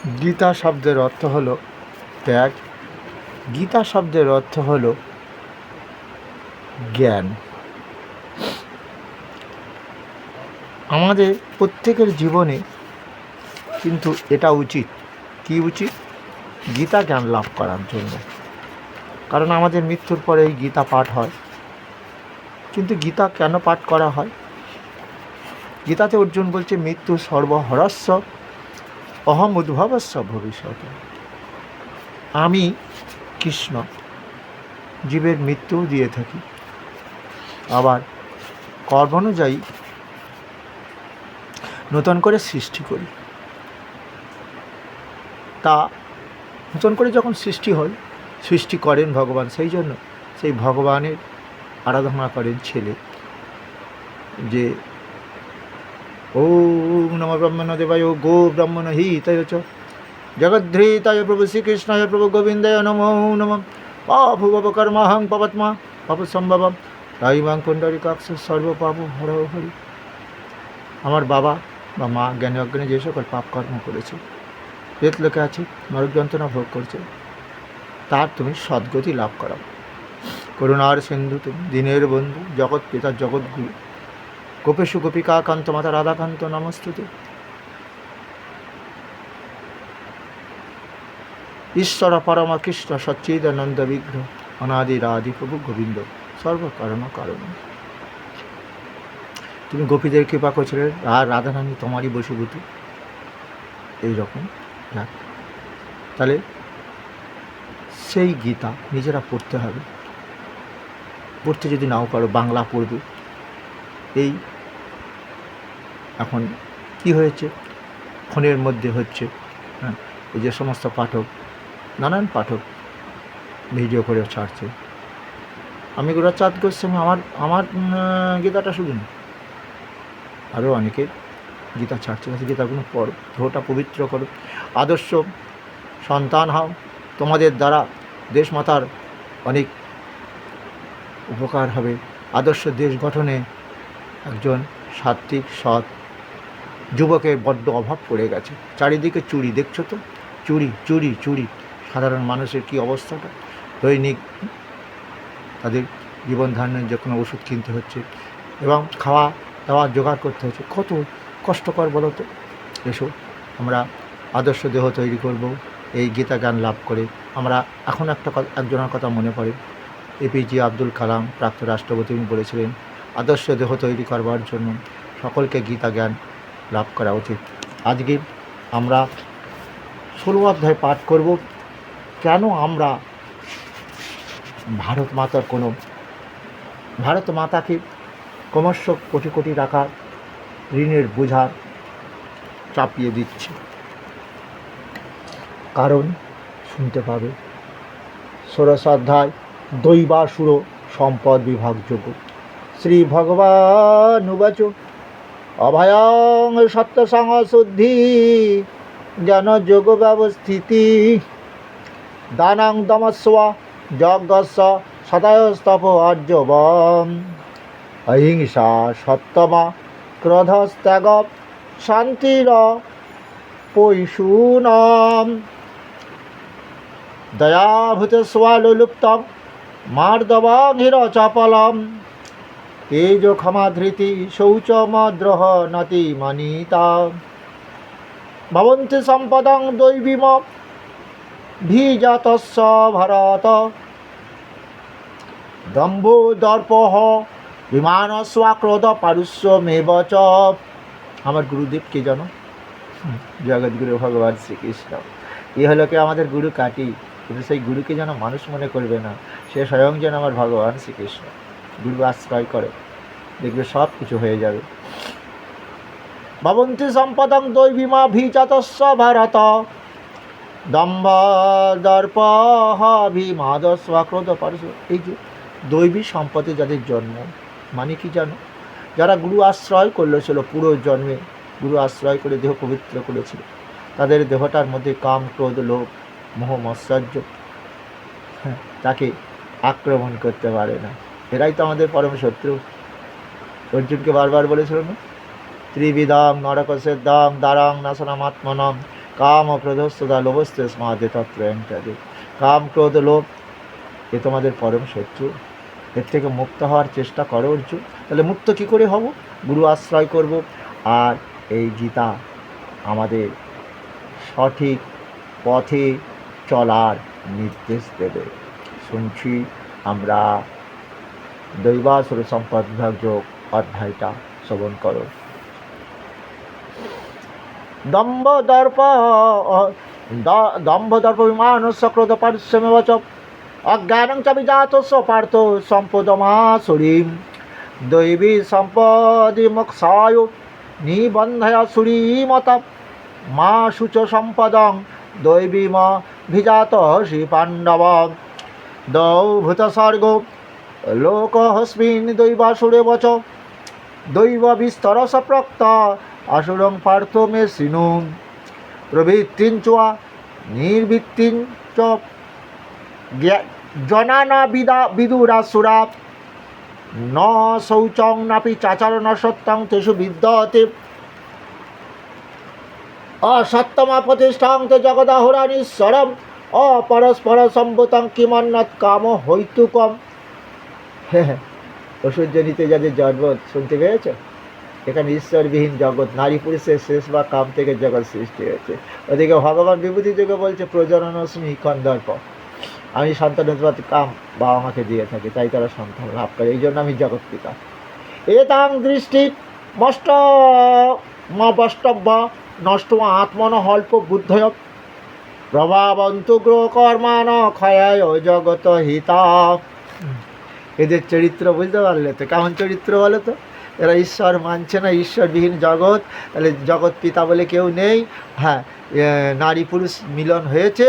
গীতা শব্দের অর্থ হল ত্যাগ। গীতা শব্দের অর্থ হল জ্ঞান। আমাদের প্রত্যেকের জীবনে কিন্তু এটা উচিত, কি উচিত? গীতা জ্ঞান লাভ করার জন্য। কারণ আমাদের মৃত্যুর পরে এই গীতা পাঠ হয়। কিন্তু গীতা কেন পাঠ করা হয়? গীতাতে অর্জুন বলছে, মৃত্যু সর্বহরস্য অহম উদ্ভবস্য ভবিষ্যৎ। আমি কৃষ্ণ জীবের মৃত্যু দিয়ে থাকি, আবার কর্মানুযায়ী নতুন করে সৃষ্টি করি। তা নতুন করে যখন সৃষ্টি হয়, সৃষ্টি করেন ভগবান, সেই জন্য সেই ভগবানের আরাধনা করেন ছেলে, যে ওম নম ব্রহ্মণ দেবায় গো ব্রহ্মণ হিতায় চ জগদ্ধৃতায় প্রভু শ্রীকৃষ্ণায় প্রভু গোবিন্দায় নমো নম পাভুব কর্মাহং পবৎমা পাপ সম্ভবম তাইবাং পুণ্ডরিকাক্ষ সর্বপাপ হর হরি। আমার বাবা বা মা জ্ঞানী অজ্ঞানী যে সকল পাপ কর্ম করেছে, প্রেত লোকে আছে, নরক যন্ত্রণা ভোগ করছে, তার তুমি সদ্গতি লাভ করাও। করুণার সিন্ধু তুমি, দীনের বন্ধু, জগৎ পিতা জগৎগুরু, গোপেশু গোপিকা কান্ত মাতা রাধাকান্ত নমস্তুতে। ঈশ্বর পরম কৃষ্ণ সচ্চিদানন্দ বিগ্রহ অনাদি রাধি প্রভু গোবিন্দ সর্বকারণ কারণ। তুমি গোপীদের কৃপা করছিলে, আর রাধারানী তোমারই বশীভূত। এইরকম যাক, তাহলে সেই গীতা নিজেরা পড়তে হবে। পড়তে যদি নাও পারো, বাংলা পড়বে। এই এখন কি হয়েছে, ফোনের মধ্যে হচ্ছে, হ্যাঁ, এই যে সমস্ত পাঠক, নানান পাঠক ভিডিও করে ছাড়ছে। আমি গুরুচাঁদ গোস্বামী আমার গীতাটা শুধু না, আরও অনেকে গীতা ছাড়ছে। গীতাগুলো পড়ো, দেহটা পবিত্র করো, আদর্শ সন্তান হও। তোমাদের দ্বারা দেশমাতার অনেক উপকার হবে। আদর্শ দেশ গঠনে একজন সাত্বিক সৎ যুবকের বড্ড অভাব পড়ে গেছে। চারিদিকে চুরি, দেখছো তো, চুরি চুরি চুরি। সাধারণ মানুষের কী অবস্থাটা, দৈনিক তাদের জীবন ধারণের যে কোনো ওষুধ কিনতে হচ্ছে এবং খাওয়া দাওয়া জোগাড় করতে হচ্ছে। কত কষ্টকর বলো তো। এসো আমরা আদর্শ দেহ তৈরি করব এই গীতা জ্ঞান লাভ করে। আমরা এখন একজনের কথা মনে পড়ে, এপিজে আব্দুল কালাম প্রাপ্ত রাষ্ট্রপতি, তিনি বলেছিলেন আদর্শ দেহ তৈরি করবার জন্য সকলকে গীতা জ্ঞান লাভ করা উচিত। আজকে আমরা 16 অধ্যায় পাঠ করব। কেন আমরা ভারত মাতাকে ক্রমশ কোটি কোটি টাকা ঋণের বোঝা চাপিয়ে দিচ্ছে, কারণ শুনতে পাবে 16 অধ্যায় দৈবাসুর সম্পদ বিভাগযোগ্য। শ্রী ভগবান উবাচ অভয়ং সত্যসং শুদ্ধি জ্ঞান যোগ ব্যবস্থিতি দানাং দমস্ব যজ্ঞস্য সদায়স্তপ আর্যবম অহিংসা সত্যমা ক্রোধস্ত্যাগ শান্তির পৈশূনম দয়াভূত স্বালুপ্তম মার্দবং হিরচপলম তেজ ক্ষমাধৃতি শৌচমদ্রহ নতি মনিতা ভবন্তি সম্পদং দৈবীম ভিজাতস্য ভরত দম্ভ দর্পহ বিমান স্বাক্রোধ পারুষ্যমেব চ। আমার গুরুদেব কে জানো? জগৎগুরু ভগবান শ্রীকৃষ্ণ। এ হলো কি আমাদের গুরু কাটি, কিন্তু সেই গুরুকে যেন মানুষ মনে করবে না, সে স্বয়ং যেন আমার ভগবান শ্রীকৃষ্ণ। গুরু আশ্রয় করে, দেখবে সব কিছু হয়ে যাবে। ভবন্তি সম্পদং দৈবীমা ভিজাতস্য ভারত দম্ভ দর্পহ বিমাদ স্বাক্রোধ পারুষ্য। এই যে দৈবী সম্পদে যাদের জন্ম, মানে কি জানো? যারা গুরু আশ্রয় করলেছিল, পুরো জন্মে গুরু আশ্রয় করে দেহ পবিত্র করেছিল, তাদের দেহটার মধ্যে কাম ক্রোধ লোভ মোহ মৎসর্য তাকে আক্রমণ করতে পারে না। এরাই তো আমাদের পরম শত্রু। অর্জুনকে বারবার বলেছিল না, ত্রিবিধাম নরকসেদ্ধাম দ্বারাং নাশনমাত্মনম কাম ক্রোধস্তদা লোভস্তে সমাধে তত্র ইত্যাদি। কাম ক্রোধ লোভ এ তোমাদের পরম শত্রু, এর থেকে মুক্ত হওয়ার চেষ্টা করো অর্জুন। তাহলে মুক্ত কী করে হব? গুরু আশ্রয় করব, আর এই গীতা আমাদের সঠিক পথে চলার নির্দেশ দেবে। শুনছি আমরা দৈবাসুর সম্পদ বিভাগ যোগ অধ্যায়টা শ্রবণ করো। দম্ভ দর্প বিমানস্য ক্রোধ পারিশ্রমেব চ অজ্ঞানং চ বিজাতস্য পার্থ সম্পদমাসুরীম দৈবী সম্পদি মোক্ষায় নিবন্ধয় সুরীমত মা শুচ সম্পদং দৈবীম ভিজাত শ্রী পাণ্ডব দৌ ভূত স্বর্গ লোকহস্মিন দৈবাসুরেব চ দৈব বিস্তরস প্রক্ত আসুরং পার্থ মে শৃণু প্রবৃত্তিঞ্চ নির্বৃত্তিঞ্চ জনানা বিদুরাসুরা ন শৌচং নাপি চাচরণ সত্যং তেষু বিদ্যতে অসত্যমা প্রতিষ্ঠাং তে জগদাহুরানীশ্বরম অপরস্পর সম্ভূতং কিমন্নত কাম হৈতুকম। অসূর্যনীতে যাদের জন্ম শুনতে পেয়েছ? এখানে ঈশ্বরবিহীন জগৎ, নারী পুরুষের শেষ বা কাম থেকে জগৎ সৃষ্টি হয়েছে। ওদিকে ভগবান বিভূতি যোগে বলছে প্রজননস্মি কন্দর্প, আমি সন্তানের কাম বাবা মাকে দিয়ে থাকি, তাই তারা সন্তান লাভ করে, এই জন্য আমি জগৎ পিতা। এতাং দৃষ্টি মষ্ট বষ্টব্য নষ্ট আত্মন হল্প বুদ্ধয় প্রভাবন্তু কর্মান ক্ষয়ায় জগত হিতা। এদের চরিত্র বুঝতে পারলে তো? কেমন চরিত্র বলো তো? এরা ঈশ্বর মানছে না, ঈশ্বরবিহীন জগৎ, তাহলে জগৎ পিতা বলে কেউ নেই। হ্যাঁ, নারী পুরুষ মিলন হয়েছে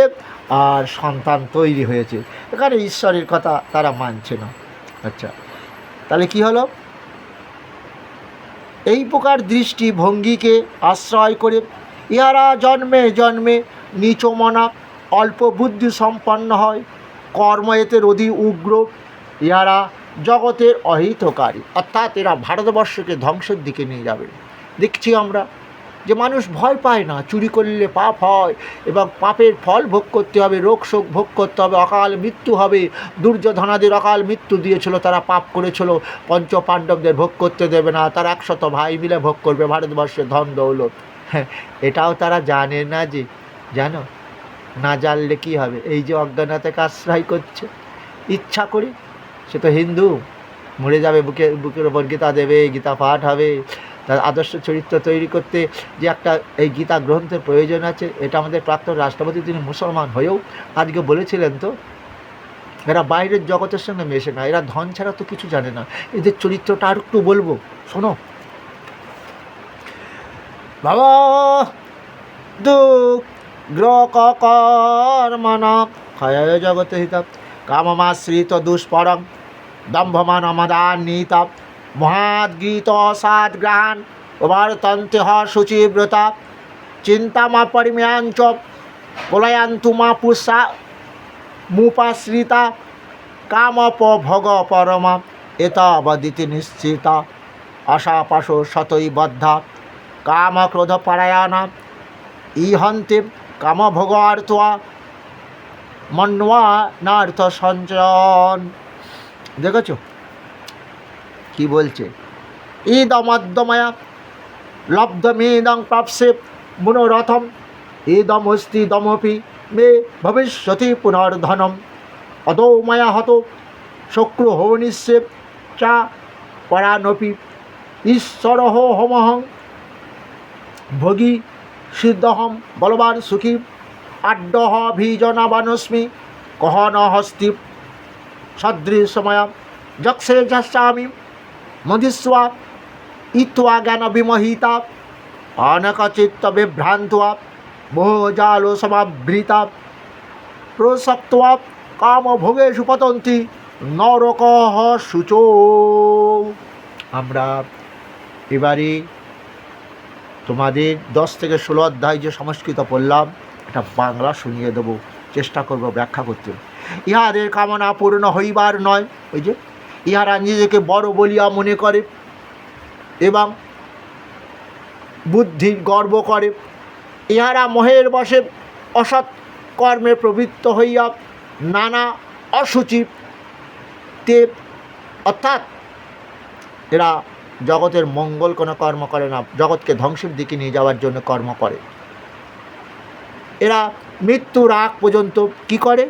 আর সন্তান তৈরি হয়েছে, এখানে ঈশ্বরের কথা তারা মানছে না। আচ্ছা, তাহলে কি হলো? এই প্রকার দৃষ্টি ভঙ্গিকে আশ্রয় করে ইহারা জন্মে জন্মে নিচমনা অল্প বুদ্ধি সম্পন্ন হয়, কর্ম এতে অধিক উগ্র, ইহারা জগতের অহিতকারী, অর্থাৎ এরা ভারতবর্ষকে ধ্বংসের দিকে নিয়ে যাবে। দেখছি আমরা যে মানুষ ভয় পায় না, চুরি করলে পাপ হয় এবং পাপের ফল ভোগ করতে হবে, রোগ শোক ভোগ করতে হবে, অকাল মৃত্যু হবে। দুর্যোধনাদের অকাল মৃত্যু দিয়েছিল, তারা পাপ করেছিল, পঞ্চ পাণ্ডবদের ভোগ করতে দেবে না, তারা 100 ভাই মিলে ভোগ করবে ভারতবর্ষের ধন দৌলত। হ্যাঁ, এটাও তারা জানে না। যে জানো, না জানলে কী হবে? এই যে অজ্ঞানতাকে আশ্রয় করছে ইচ্ছা করে, সে তো হিন্দু, মরে যাবে, বুকের ওপর গীতা দেবে, গীতা পাঠ হবে। তার আদর্শ চরিত্র তৈরি করতে যে একটা এই গীতা গ্রন্থের প্রয়োজন আছে, এটা আমাদের প্রাক্তন রাষ্ট্রপতি, তিনি মুসলমান হয়েও আজকে বলেছিলেন তো, এরা বাইরের জগতের সঙ্গে মেশে না, এরা ধন ছাড়া তো কিছু জানে না। এদের চরিত্রটা আর একটু বলবো, শোনো। বাবা দুগ্রকর্মণ ক্ষয় জগতে হিত কামমাশ্রিত দুষ্পরং দম্ভমান অমদান্বিত মহাদ্গীত সাদগ্রহান উভারতন্তে শুচিব্রতা চিন্তামা পরিমেয়াঞ্চ প্রলয়ান্তু মা পুষা মুপাশ্রিতা কামপভোগ পরমা এতাবদিতি নিশ্চিতা আশাপাশ শতই বদ্ধা কামক্রোধ পরায়ণা ইহন্তে কামভোগার্থা মন্বানার্থ সঞ্চয়ন। দেখেছ কি বলছে? ইদমদ্যময়া লব্ধমেদং প্রাপ্সে মনোরথম ইদমস্তি দমপি মে ভবিষ্যতি পুনর্ধনম অদৌ ময়া হত শক্রুহনিষ্যে চা পরানপি ঈশ্বরহ হোমহং ভোগী সিদ্ধহম বলবান সুখী আড্ডহ ভিজনাবানস্মি কহন হস্তি সদৃশময়া যক্ষে যস্যামি মধিস্বা ইত্বা জ্ঞান বিমোহিতা অনকচিত্ত বিভ্রান্ত্বা মোহজালো সমাবৃতা প্রসক্ত্বা কামভোগেষু পতন্তি নরকঃ শুচো। আমরা এবারে তোমাদের 10 থেকে 16 অধ্যায় যে সংস্কৃত পড়লাম, এটা বাংলা শুনিয়ে দেবো, চেষ্টা করব ব্যাখ্যা করতে। ইহাদের কামনা পূর্ণ হইবার নয়, ওই যে ইহারা নিজেকে বড় বলিয়া মনে করে এবং বুদ্ধির গর্ব করে, ইহারা মোহের বশে অসৎ কর্মে প্রবৃত্ত হইয়া নানা অসুচিতে, অর্থাৎ এরা জগতের মঙ্গল কোনো কর্ম করে না, জগৎকে ধ্বংসের দিকে নিয়ে যাওয়ার জন্য কর্ম করে। এরা মৃত্যুর আগ পর্যন্ত কি করে?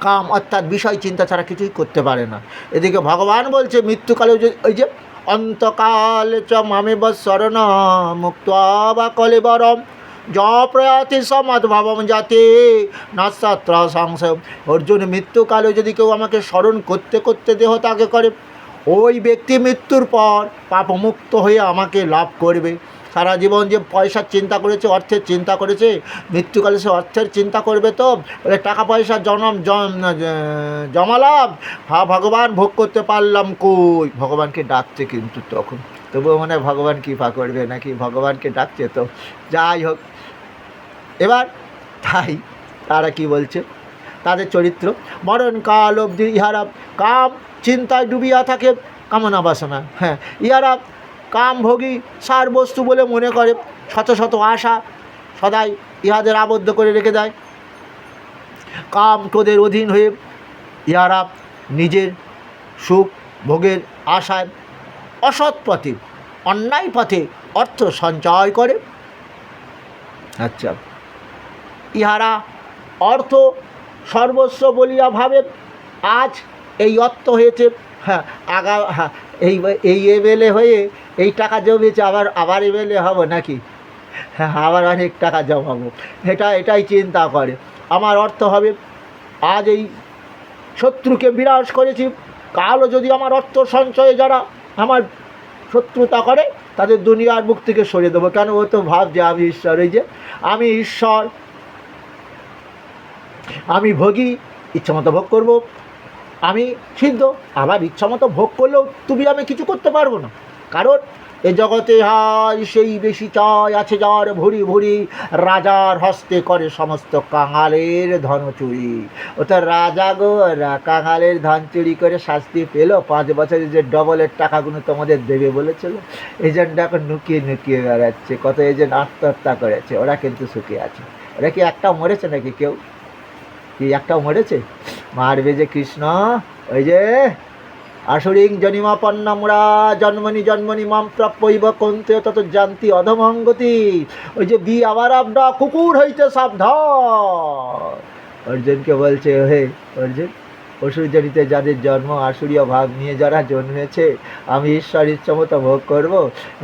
কাম অর্থাৎ বিষয় চিন্তা ছাড়া কিছুই করতে পারে না। এদিকে ভগবান বলছে মৃত্যুকালে ওই যে অন্তকালে চ মামেব শরণ মুক্তা বা কলেবরম য প্রয়াতি সমদ্ভাবম যাতে নাস্তাত্র সংশয়। অর্জুন, মৃত্যুকালে যদি কেউ আমাকে স্মরণ করতে করতে দেহ ত্যাগ করে, ওই ব্যক্তি মৃত্যুর পর পাপমুক্ত হয়ে আমাকে লাভ করবে। সারা জীবন যে পয়সার চিন্তা করেছে, অর্থের চিন্তা করেছে, মৃত্যুকালে সে অর্থের চিন্তা করবে তো, বলে টাকা পয়সা জমালাম, ভগবান ভোগ করতে পারলাম কই? ভগবানকে ডাকছে কিন্তু তখন, তবুও মনে হয় ভগবান কৃপা করবে নাকি, ভগবানকে ডাকছে তো। যাই হোক, এবার তাই তারা কি বলছে, তাদের চরিত্র, মরণকাল অবধি ইহারা কাম চিন্তায় ডুবিয়া থাকে, কামনা বাসনা। হ্যাঁ, ইহারা কামভোগী সার বস্তু বলে মনে করে, শত শত আশা সদাই ইহাদের আবদ্ধ করে রেখে দেয়। কাম ক্রোধের অধীন হয়ে ইহারা নিজের সুখ ভোগের আশায় অসৎ পথে, অন্যায় পথে অর্থ সঞ্চয় করে। আচ্ছা, ইহারা অর্থ সর্বস্ব বলিয়া ভাবে। আজ এই অর্থ হয়েছে, হ্যাঁ হ্যাঁ এই এমএলএ হয়ে এই টাকা জমিয়েছে, আবার এমএলএ হব নাকি, হ্যাঁ আবার অনেক টাকা জমাবো, এটাই চিন্তা করে। আমার অর্থ হবে, আজ এই শত্রুকে বিনাশ করেছি, কালও যদি আমার অর্থ সঞ্চয়ে যারা আমার শত্রুতা করে, তাদের দুনিয়ার মুখ থেকে সরিয়ে দেবো। কেন? ও তো ভাবছে আমি ঈশ্বর, এই যে আমি ঈশ্বর, আমি ভোগী, ইচ্ছামতো ভোগ করব, আমি সিদ্ধ, আবার ইচ্ছামতো ভোগ করলেও তুমি আমি কিছু করতে পারবো না। কারণ এ জগতে হাই সেই বেশি চাই আছে যার ভুরি ভুরি, রাজার হস্তে করে সমস্ত কাঙালের ধন চুরি। ও তো রাজা গো, কাঙালের ধন চুরি করে শাস্তি পেল, 5 বছরে যে ডবলের টাকাগুলো তোমাদের দেবে বলেছিল, এজেন্ট এখন নুকিয়ে নুকিয়ে বেড়াচ্ছে। কত এজেন্ট আত্মহত্যা করেছে, ওরা কিন্তু সুখে আছে। ওরা কি একটাও মরেছে নাকি? কেউ কি একটাও মরেছে? মারবে যে কৃষ্ণ, ওই যে আসুরিং জনিমাপন্নমরা জন্মনি জন্মনি মাম প্রাপ্যইব কন্তে তত জানতি অধমঙ্গতি। ওই যে বি আবার আপনা কুকুর হইতে সাবধান। অর্জুনকে বলছে, হে অর্জুন, অসুরজনিতে যাদের জন্ম, আসুরীয় ভাব নিয়ে যারা জন্মেছে, আমি ঈশ্বর ইচ্ছামতো ভোগ করব।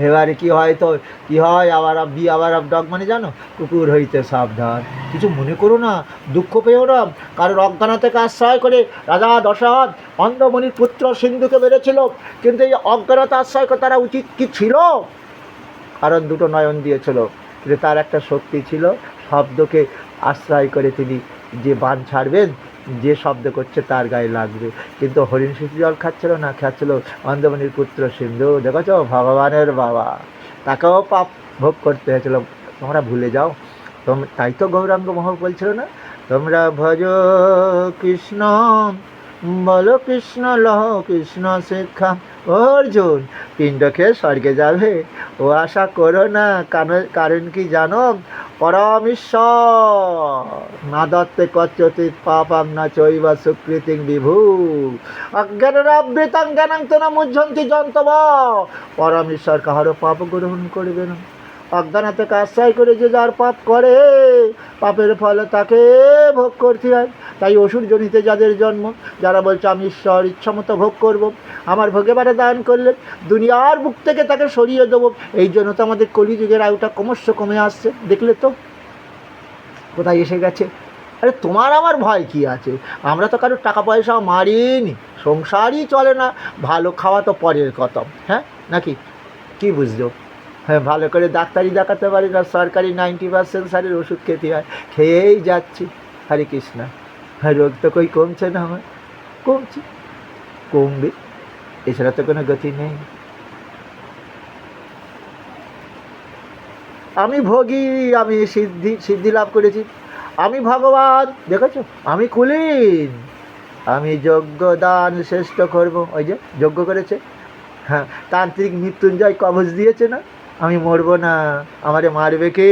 এবারে কি হয়, তো কি হয়, আবার ডগ মানে জানো, কুকুর হইতে সাবধান। কিছু মনে করো না, দুঃখ পেও না। কারোর অজ্ঞানতাকে আশ্রয় করে রাজা দশরথ অন্ধমণির পুত্র সিন্ধুকে বেড়েছিল, কিন্তু এই অজ্ঞানতা আশ্রয় করে তারা উচিত কি ছিল? কারণ দুটো নয়ন দিয়েছিল, কিন্তু তার একটা শক্তি ছিল, শব্দকে আশ্রয় করে তিনি যে বাণ ছাড়বেন, যে শব্দ করছে তার গায়ে লাগবে। কিন্তু হরিণ শিশু জল খাচ্ছিল না, খাচ্ছিল অন্ধমণির পুত্র সিন্ধু। দেখেছ, ভগবানের বাবা, তাকেও পাপ ভোগ করতে হয়েছিল। তোমরা ভুলে যাও, তাই তো গৌরাঙ্গ মহা বলছিল না, তোমরা ভজ কৃষ্ণ, বলো কৃষ্ণ লহ কৃষ্ণ শিক্ষা। অর্জুন, পিণ্ড খেয়ে স্বর্গে যাবে ও আশা করো না। কারণ কি জানো? পরমেশ্বর না দত্তে কচ্যচিৎ পাপং না চৈব সুকৃতিং বিভু অজ্ঞানাবৃতাং জ্ঞানাং তেন মুহ্যন্তি যন্তব। পরমেশ্বর কাহারও পাপ গ্রহণ করবে না। অজ্ঞানতাকে আশ্রয় করে যে যার পাপ করে, পাপের ফলে তাকে ভোগ করতে হয়। তাই অসুর জনিতে যাদের জন্ম, যারা বলছে আমি ঈশ্বর ইচ্ছামতো ভোগ করব, আমার ভোগে বারে দান করলে দুনিয়ার বুক থেকে তাকে সরিয়ে দেবো। এই জন্য তো আমাদের কলিযুগের আয়ুটা ক্রমশ কমে আসছে। দেখলে তো কোথায় এসে গেছে। আরে তোমার আমার ভয় কি আছে? আমরা তো কারোর টাকা পয়সা মারিনি, সংসারই চলে না, ভালো খাওয়া তো পরের কথা, হ্যাঁ নাকি? কি বুঝছো? হ্যাঁ, ভালো করে ডাক্তারি দেখাতে পারি না, সরকারি 90% সারের ওষুধ খেতে হয়, খেয়েই যাচ্ছি। হরে কৃষ্ণ। হ্যাঁ, রোগ তো কই কমছে না, আমার কমছে, কমবে, এছাড়া তো কোনো গতি নেই। আমি ভোগী, আমি সিদ্ধি লাভ করেছি, আমি ভগবান, দেখেছো আমি কুলীন, আমি যজ্ঞ দান শ্রেষ্ঠ করব। ওই যে যজ্ঞ করেছে, হ্যাঁ, তান্ত্রিক মৃত্যুঞ্জয় কবচ দিয়েছে না, আমি মরবো না, আমারে মারবে কে?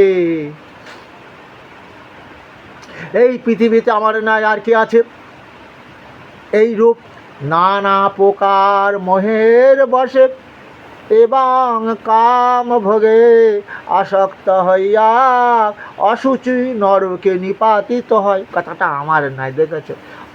এই পৃথিবীতে আমার নাই আর কি আছে? এই রূপ নানা প্রকার মোহের বশে এবং কাম ভোগে আসক্ত হইয়া অসুচি নরকে নিপাতিত হয়। কথাটা আমার নাই, দেখেছো?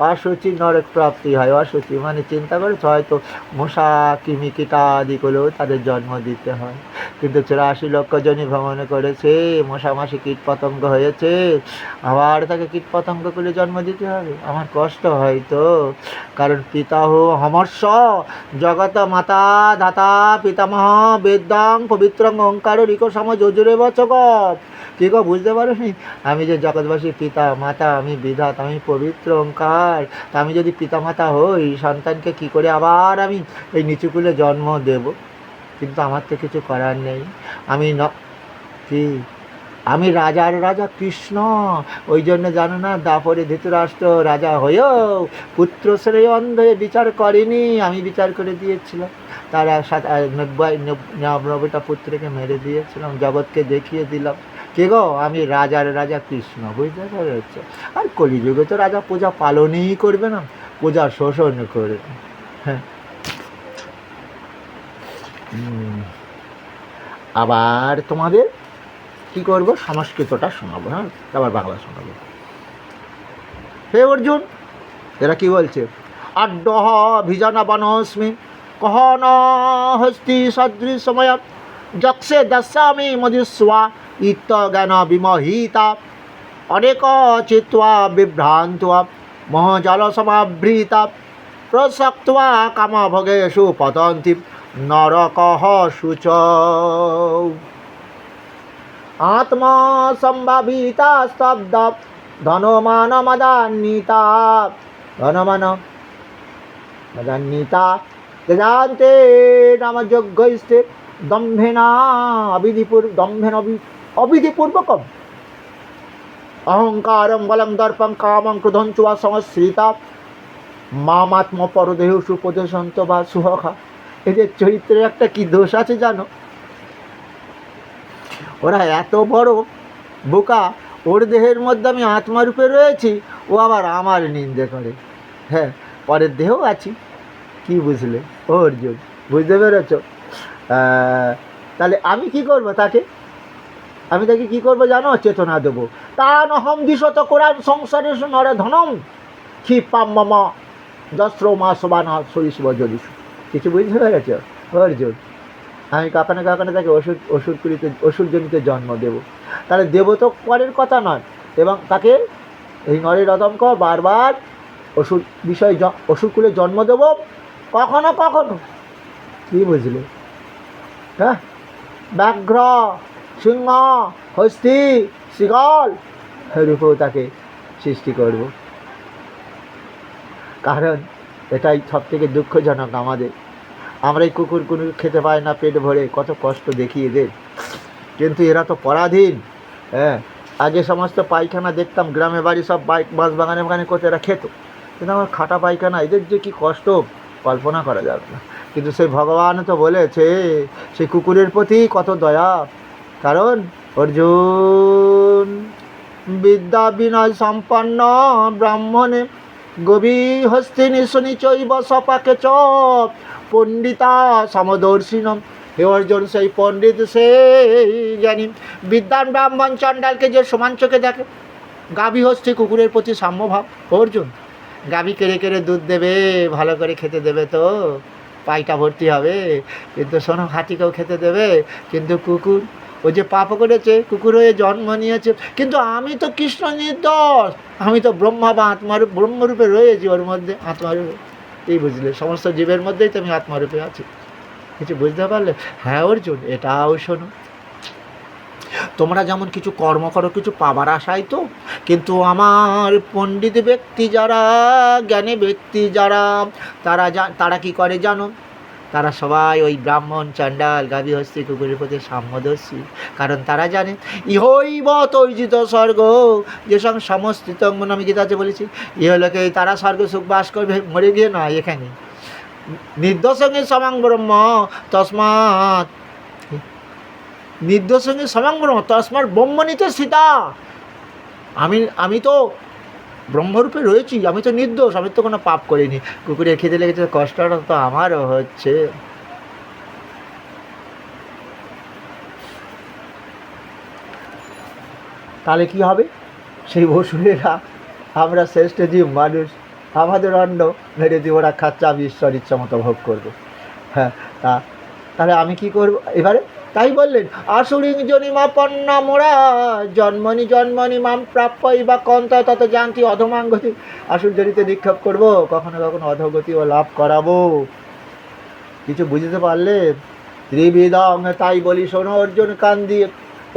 অসুচি নরক প্রাপ্তি হয়। অসুচি মানে চিন্তা করেছ, হয়তো মশা কৃমি কীটাদিগুলো তাদের জন্ম দিতে হয়, কিন্তু 84 লক্ষ জনই ভ্রমণ করেছে, মশামাছি কীট পতঙ্গ হয়েছে, আবার তাকে কীট পতঙ্গগুলো জন্ম দিতে হবে। আমার কষ্ট হয় তো, কারণ পিতাহ হমর্ষ জগত মাতা দাতা পিতামহ বেদং পবিত্রং ওঙ্কার রিক সম যজুরে বচগত। কি গো, বুঝতে পারোনি? আমি যে জগৎবাসী পিতা মাতা, আমি বিধাত, আমি পবিত্র ওঙ্কার। তা আমি যদি পিতা মাতা হই, সন্তানকে কি করে আবার আমি এই নিচুকুলে জন্ম দেব? কিন্তু আমার তো কিছু করার নেই। আমি কি, আমি রাজার রাজা কৃষ্ণ। ওই জন্য জানো না, দাপরে ধৃতরাষ্ট্র রাজা হয়েও পুত্র শ্রেয় অন্ধ বিচার করেনি, আমি বিচার করে দিয়েছিলাম। তার 99টা পুত্রকে মেরে দিয়েছিলাম, জগৎকে দেখিয়ে দিলাম। কে গো, আমি রাজার রাজা কৃষ্ণ, বুঝতে পেরেছে? আর কলিযুগে তো রাজা পূজা পালনই করবে না, পূজা শোষণ করবে। হ্যাঁ, আবার তোমাদের কি করবো, সংস্কৃতটা শোনাবো। হ্যাঁ, আবার বাংলা শোনাবো। হে অর্জুন, এরা কি বলছে? আড্ডহ ভিজানা বানস্মি কহন হস্তি সদৃশময় যক্ষে দশামি মধুস্বা ইত্য জ্ঞান বিমোহিতা অনেক চিত্বা বিভ্রান্ত্বা মহজল সমাবৃতা প্রসক্ত্বা কামভোগেষু পতন্তি নরকঃ শুচৌ। আত্মা সম্ভাবিতা স্তব্ধ ধনমান মদান্বিতা গজান্তে নাম যজ্ঞৈস্তে দম্ভেন অবিধিপূর্বকম অহংকারং বলং দর্পং কামং ক্রোধং চ সংশ্রিতা মামাত্ম পরদেহসু উপদেশন্ত বা সুহখা। এদের চরিত্রের একটা কি দোষ আছে জানো? ওরা এত বড় বোকা, ওর দেহের মধ্যে আমি আত্মারূপে রয়েছি, ও আবার আমার নিন্দে করে। হ্যাঁ, পরের দেহও আছি। কি বুঝলে ও অর্জুন, বুঝতে পেরেছ? তাহলে আমি কি করব তাকে? আমি তাকে কি করব জানো? চেতনা দেবো। তা নহম দিশত কোরআন সংসারে নরে ধনম ক্ষিপাম মম যস্ত্র মা শোভানা সরিষব জলিসু। কিছু বুঝতে পেরেছ অর্জুন? আমি কাকানে কাকানে তাকে অসুরজনিতে জন্ম দেব। তাহলে দেব তো পরের কথা নয়, এবং তাকে এই নরের অদম্ক বারবার অসুরকুলে জন্ম দেব কখনো কখনো। কি বুঝলে? হ্যাঁ, ব্যাঘ্র সিংহ হস্তি শিগল রূপেও তাকে সৃষ্টি করব। কারণ এটাই সব থেকে দুঃখজনক আমাদের। আমরা এই কুকুর খেতে পাই না পেট ভরে, কত কষ্ট দেখি এদের, কিন্তু এরা তো পরাধীন। হ্যাঁ, আগে সমস্ত পায়খানা দেখতাম গ্রামে বাড়ি সব বাঁশ বাগানে করতে, এরা খেত, কিন্তু আমার খাটা পায়খানা, এদের যে কি কষ্ট কল্পনা করা যাবে না। কিন্তু সেই ভগবান তো বলেছে সেই কুকুরের প্রতি কত দয়া। কারণ অর্জুন বিদ্যা বিনয় সম্পন্ন ব্রাহ্মণে গভী হস্তিনী শনি চৈব সপাকে চ পণ্ডিতা সমদর্শিনম। হে অর্জুন, সেই পণ্ডিত, সেই জ্ঞানী বিদ্যান ব্রাহ্মণ চণ্ডালকে যে সমান চোখে দেখে, গাভী হস্তি কুকুরের প্রতি সাম্যভাব। অর্জুন, গাভী কেড়ে কেড়ে দুধ দেবে, ভালো করে খেতে দেবে, তো পাইটা ভর্তি হবে, কিন্তু শোনো, হাতিকেও খেতে দেবে। কিন্তু কুকুর, ও যে পাপ করেছে, কুকুর হয়ে জন্ম নিয়েছে, কিন্তু আমি তো কৃষ্ণ নির্দোষ, আমি তো ব্রহ্মা বা ব্রহ্মরূপে রয়েছি ওর মধ্যে, আত্মারূপে। এই বুঝলে, সমস্ত জীবের মধ্যেই তো আমি আত্মারূপে আছি। কিছু বুঝতে পারলে? হ্যাঁ অর্জুন, এটাও শোনো, তোমরা যেমন কিছু কর্ম করো কিছু পাবার আশায় তো, কিন্তু আমার পণ্ডিত ব্যক্তি যারা, জ্ঞানী ব্যক্তি যারা, তারা কি করে জানো? তারা সবাই ওই ব্রাহ্মণ চণ্ডাল গাভী হস্তি কুকুরের প্রতি সাম্যদর্শী। কারণ তারা জানে ইহৈব তৈজিত স্বর্গ যে সঙ্গে সমস্ত আমি গীতাতে বলেছি, ইহলোকে তারা স্বর্গ সুখ বাস করবে, মরে গিয়ে নয়, এখানে নির্দোষঙ্গে সমাং ব্রহ্ম তসমাৎ নির্দোষ সঙ্গে সমাঙ্গম তস্মার ব্রহ্মণিত সীতা। আমি তো ব্রহ্মরূপে রয়েছি, আমি তো নির্দোষ, আমি তো কোনো পাপ করিনি। কুকুরে খেতে লেগেছে, কষ্টটা তো আমারও হচ্ছে। তাহলে কি হবে? সেই বসুরেরা, আমরা শ্রেষ্ঠ জীব মানুষ, আমাদের অন্ন মেরে দিয়ে ওরা খাচ্ছে, আমি ঈশ্বর ইচ্ছা মতো ভোগ করবো। হ্যাঁ, তাহলে আমি কি করব এবারে? তাই বললেন, আসুরিং জনিমা পন্না মোরা জন্মনি জন্মনি মাম প্রাপ্যই বা কন্ত তত জানতি অধমাঙ্গতি। আসুর জনিতে নিক্ষেপ করবো, কখনো কখনো অধগতিও লাভ করাবো। কিছু বুঝতে পারলে? ত্রিবিধং, তাই বলি শোনো অর্জুন কান দিয়ে,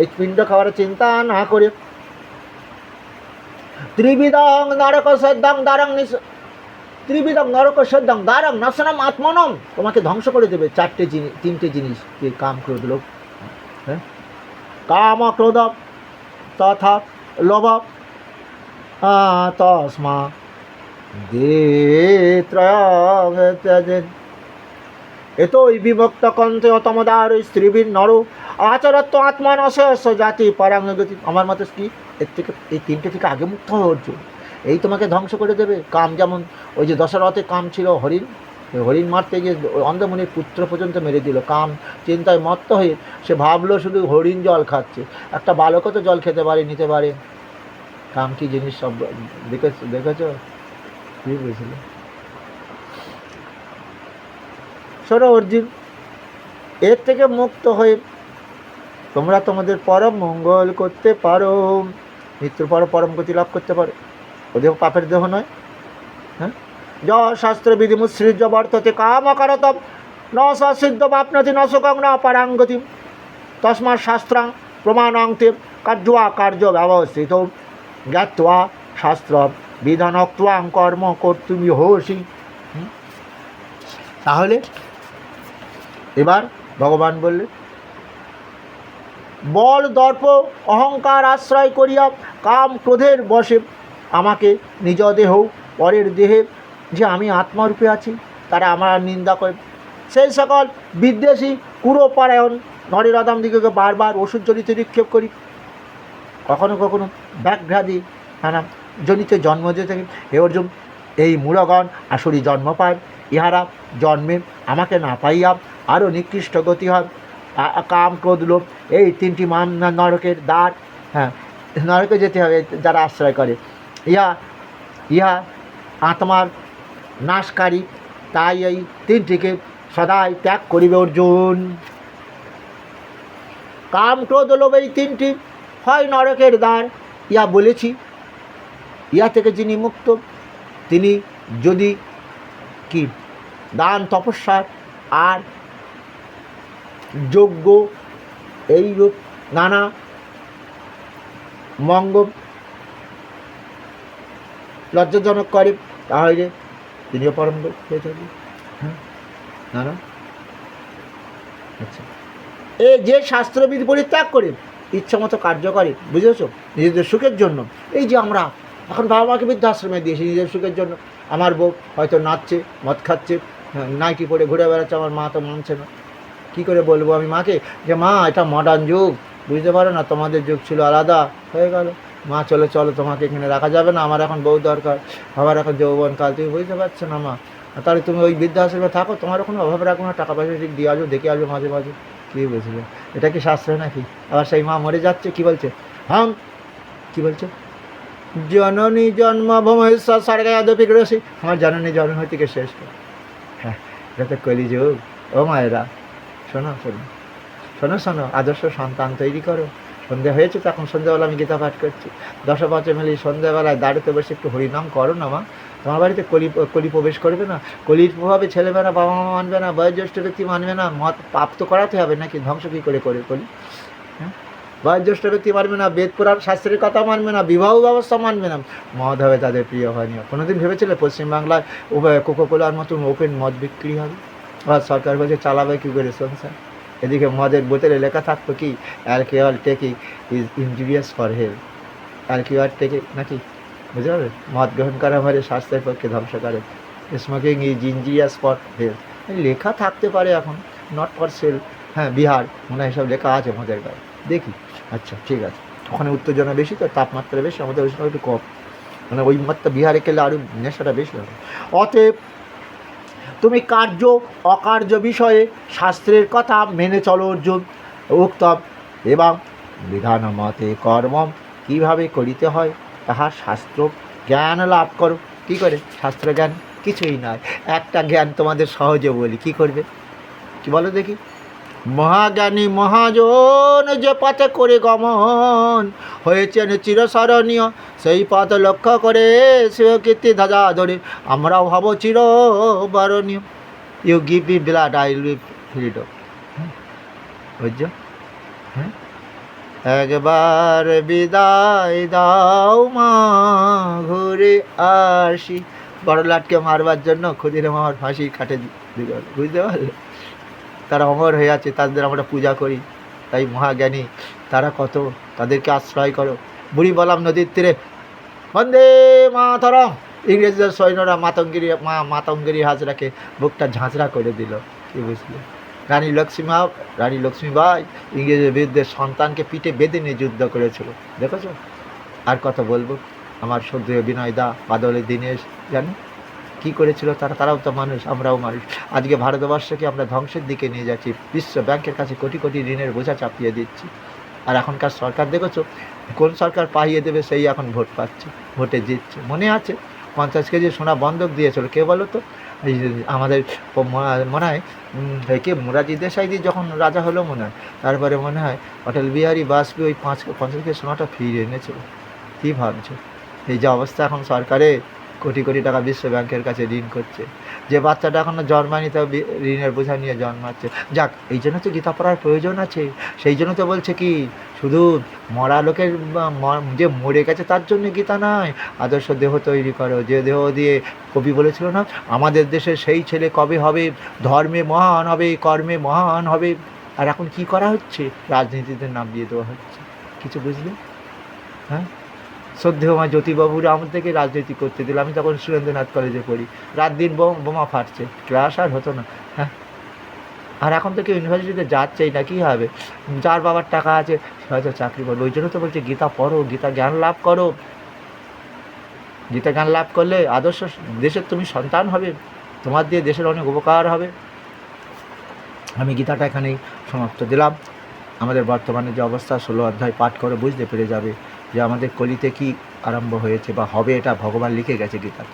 এই পিণ্ড খাওয়ার চিন্তা না করে। ত্রিবিধং নরক সদ্যং দারং ত্রিবিধং নরক সদ্যং দারং নাশনম আত্মনম, তোমাকে ধ্বংস করে দেবে তিনটে জিনিস, কাম ক্রোধ লোভ। হ্যাঁ, কাম ক্রোধ তথা লোভ, তস্মা দেত্রয়ং ত্যজেৎ। এতই বিভক্ত কন্তে অতমদার স্ত্রীবীর নর আচরত্ব আত্মানস জাতি পরাঙ্গতি। আমার মতে কি এই তিনটে থেকে আগে মুক্ত হয়ে অর্জুন, এই তোমাকে ধ্বংস করে দেবে। কাম যেমন ওই যে দশরথে কাম ছিল হরিণ, হরিণ মারতে গিয়ে অন্ধমুনির পুত্র পর্যন্ত মেরে দিল। কাম চিন্তায় মত্ত হয়ে সে ভাবলো শুধু হরিণ জল খাচ্ছে, একটা বালকও তো জল খেতে পারে, নিতে পারে। কাম কি জিনিস সব দেখেছ? কি বুঝলে? শোনো অর্জুন, এর থেকে মুক্ত হয়ে তোমরা তোমাদের পরম মঙ্গল করতে পারো, মৃত্যুর পর পরম গতি লাভ করতে পারো। ওদের পাপের দেহ নয়। হ্যাঁ, য শাস্ত্র বিধি মুৎসৃজ্য বর্ততে কাম অকারতম ন সিদ্ধ বাপ্নতি ন সুখং ন পরাঙ্গতি। তস্মাৎ শাস্ত্রাং প্রমাণান্তে কার্যা কার্য ব্যবস্থিত জ্ঞাত্বা শাস্ত্র বিধানক্ত্বাং কর্ম কর্তুমিহসি। তাহলে এবার ভগবান বললেন, বল দর্প অহংকার আশ্রয় করিয়া কাম ক্রোধের বশে আমাকে নিজ দেহ পরের দেহে যে আমি আত্মারূপে আছি তারা আমার নিন্দা করে। সেই সকল বিদ্বেষী কুরপরায়ণ নরের অদামদিগকে বারবার ওষুধ জনিত নিক্ষেপ করি, কখনো কখনো ব্যাঘ্রাদি নানা জনিতে জন্ম দিয়ে থাকেন। হে অর্জুন, এই মূলগণ আসরি জন্ম পায়, ইহারা জন্মে আমাকে না পাইয়া আরও নিকৃষ্ট গতি হয়। কাম ক্রোধ লোভ এই তিনটি মান নরকের দ্বার। হ্যাঁ, নরকে যেতে হবে যারা আশ্রয় করে। ইহা আত্মার নাশকারী, তাই এই তিনটিকে সদাই ত্যাগ করিবে অর্জুন। কাম ক্রোধ লোভ এই তিনটি হয় নরকের দ্বার, ইহা বলেছি। ইহা থেকে যিনি মুক্ত, তিনি যদি কি দান তপস্যা আর যজ্ঞ এইরূপ নানা মঙ্গল লজ্জাজনক করে, তাহলে তিনিও পরম হয়ে থাকবে। হ্যাঁ, নানা আচ্ছা, এ যে শাস্ত্রবিধি পরিত্যাগ করে ইচ্ছামতো কার্য করে, বুঝেছ, নিজেদের সুখের জন্য। এই যে আমরা এখন বাবা মাকে বৃদ্ধাশ্রমে দিয়েছি নিজের সুখের জন্য। আমার বউ হয়তো নাচছে, মদ খাচ্ছে, নাইটি পরে ঘুরে বেড়াচ্ছে, আমার মা তো মানছে না। কী করে বলবো আমি মাকে যে মা এটা মডার্ন যুগ, বুঝতে পারো না, তোমাদের যুগ ছিল আলাদা, হয়ে গেল। মা চলো চলো, তোমাকে এখানে রাখা যাবে না, আমার এখন বউ দরকার, আমার এখন যৌবনকাল, তুমি বুঝতে পারছো না মা, তাহলে তুমি ওই বৃদ্ধাশ্রমে থাকো, তোমার কোনো অভাব রাখো না, টাকা পয়সা ঠিক দিয়ে আসবো, দেখে আসবো মাঝে মাঝে। কী বুঝলে? এটা কি শাস্ত্র নাকি? আবার সেই মা মরে যাচ্ছে, কি বলছে? হ্যাঁ, কী বলছে? জননী জন্মভূমেশ্বর স্বর্গাদপি গ্রসি, আমার জননী জন্ম থেকে শ্রেষ্ঠ। হ্যাঁ, এটা তো কলিযুগ। ও মায়েরা, শোনো শোনো শোনো শোনো, আদর্শ সন্তান তৈরি করো। সন্ধ্যা হয়েছে তো, এখন সন্ধ্যাবেলা আমি গীতা পাঠ করছি, 10-5 মিলি সন্ধ্যাবেলায় দাঁড়িতে বসে একটু হরিনাম করো না মা। তোমার বাড়িতে কলি প্রবেশ করবে না, কলির প্রভাবে ছেলেমেয়েরা বাবা মা মানবে না, বয়োজ্যেষ্ঠ ব্যক্তি মানবে না, মত পাপ তো করাতে হবে নাকি, ধ্বংস কী করে কলি? হ্যাঁ, বয়োজ্যেষ্ঠ ব্যক্তি মানবে না, বেদ পুরাণ শাস্ত্রের কথা মানবে না, বিবাহ ব্যবস্থা মানবে না, মদ হবে তাদের প্রিয় হয়নি। কোনোদিন ভেবেছিলে পশ্চিমবাংলায় কোকোকোলার মতন ওপেন মদ বিক্রি হবে? আর সরকার বলছে চালাবে কী করে সংসার? এদিকে মদের বোতলে লেখা থাকতো কি, alcohol taking is injurious for health, alcohol taking নাকি, বুঝতে পারবে, মদ গ্রহণ করা আমাদের স্বাস্থ্যের পক্ষে ধ্বংসকারক, smoking is injurious for health লেখা থাকতে পারে এখন, নট ফর সেল। হ্যাঁ বিহার মনে হয় সব লেখা আছে আমাদের গায়ে। দেখি, আচ্ছা ঠিক আছে, ওখানে উত্তেজনা বেশি তো, তাপমাত্রা বেশি, আমাদের ওই সময় একটু কম, মানে ওই মাত্রা বিহারে গেলে আরও নেশাটা বেশি হবে। অতএব তুমি কার্য অকার্য বিষয়ে শাস্ত্রের কথা মেনে চলো অর্জুন। উক্তম এবং বিধান মতে কর্ম কীভাবে করিতে হয় তাহার শাস্ত্র জ্ঞান লাভ করো। কী করে শাস্ত্র জ্ঞান? কিছুই নয়, একটা জ্ঞান তোমাদের সহজে বলি, কী করবে, কি বলো দেখি। মহাজ্ঞানী মহাজন যে পথে করে গমন হয়েছেন চিরস্মরণীয়, সেই পথ লক্ষ্য করে শিবকীর্তি ধ্বজা ধরে আমরাও হব চিরবরণীয়। You give me blood, I will freedom. বুঝছো? হ্যাঁ, একবার বিদায় দাও মা, ঘুরে আসি। বড় লাটকে মারবার জন্য ক্ষুদিরাম আমার ফাঁসি কাটে দিল, বুঝতে পারলে? তারা অমর হয়ে আছে, তাদের আমরা পূজা করি, তাই মহাজ্ঞানী তারা কত, তাদেরকে আশ্রয় করো। বুড়ি বলাম নদীর তীরে বন্দে মাতরম, ইংরেজদের সৈন্যরা মাতঙ্গিরি হাজরাকে বুকটা ঝাঁঝরা করে দিল। কি বুঝলে? রানী লক্ষ্মীবাই ইংরেজের বিরুদ্ধে সন্তানকে পিঠে বেঁধে নিয়ে যুদ্ধ করেছিল, দেখেছ? আর কত বলবো, আমার শ্রদ্ধেয় বিনয় দা, বাদলের দীনেশ, জানো কী করেছিল তারা? তারাও তো মানুষ, আমরাও মানুষ। আজকে ভারতবর্ষকে আমরা ধ্বংসের দিকে নিয়ে যাচ্ছি, বিশ্ব ব্যাংকের কাছে কোটি কোটি ঋণের বোঝা চাপিয়ে দিচ্ছি। আর এখনকার সরকার দেখেছো, কোন সরকার পাইয়ে দেবে সেই এখন ভোট পাচ্ছে, ভোটে জিতছে। মনে আছে 50 কেজি সোনা বন্ধক দিয়েছিল, কে বলো তো? এই যে আমাদের মনে হয় কে, মোরারজি দেশাইদি যখন রাজা হলো মনে হয়, তারপরে মনে হয় অটল বিহারী বাজপেয়ী ওই 50 কেজি সোনাটা ফিরিয়ে এনেছিল। কী ভাবছো? এই যে অবস্থা এখন সরকারে, কোটি কোটি টাকা বিশ্ব ব্যাংকের কাছে ঋণ করছে, যে বাচ্চাটা এখনও জন্মায়নি তাও ঋণের বোঝা নিয়ে জন্মাচ্ছে। যাক, এই জন্য তো গীতা পড়ার প্রয়োজন আছে। সেই জন্য তো বলছে কি, শুধু মরা লোকের যে মরে গেছে তার জন্য গীতা নয়, আদর্শ দেহ তৈরি করো, যে দেহ দিয়ে কবি বলেছিল না, আমাদের দেশের সেই ছেলে কবে হবে, ধর্মে মহান হবে, কর্মে মহান হবে। আর এখন কি করা হচ্ছে? রাজনীতিতে নাম দিয়ে দেওয়া হচ্ছে। কিছু বুঝলে? হ্যাঁ, শ্রদ্ধেয় আমার জ্যোতিবাবুরা আমার থেকে রাজনীতি করতে দিল। আমি তখন সুরেন্দ্রনাথ কলেজে পড়ি, রাত দিন বোমা ফাটছে, ক্লাস আর হতো না। হ্যাঁ, আর এখন তো কেউ ইউনিভার্সিটিতে যাচ্ছেই না। কী হবে? যার বাবার টাকা আছে সে হয়তো চাকরি করবে। ওই জন্য তো বলছে গীতা পড়ো, গীতা জ্ঞান লাভ করো। গীতা জ্ঞান লাভ করলে আদর্শ দেশের তুমি সন্তান হবে, তোমার দিয়ে দেশের অনেক উপকার হবে। আমি গীতাটা এখানেই সমাপ্ত দিলাম। আমাদের বর্তমানে যে অবস্থা, 16 অধ্যায় পাঠ করে বুঝতে পেরে যাবে যে আমাদের কলিতে কি আরম্ভ হয়েছে বা হবে, এটা ভগবান লিখে গেছে গীতা।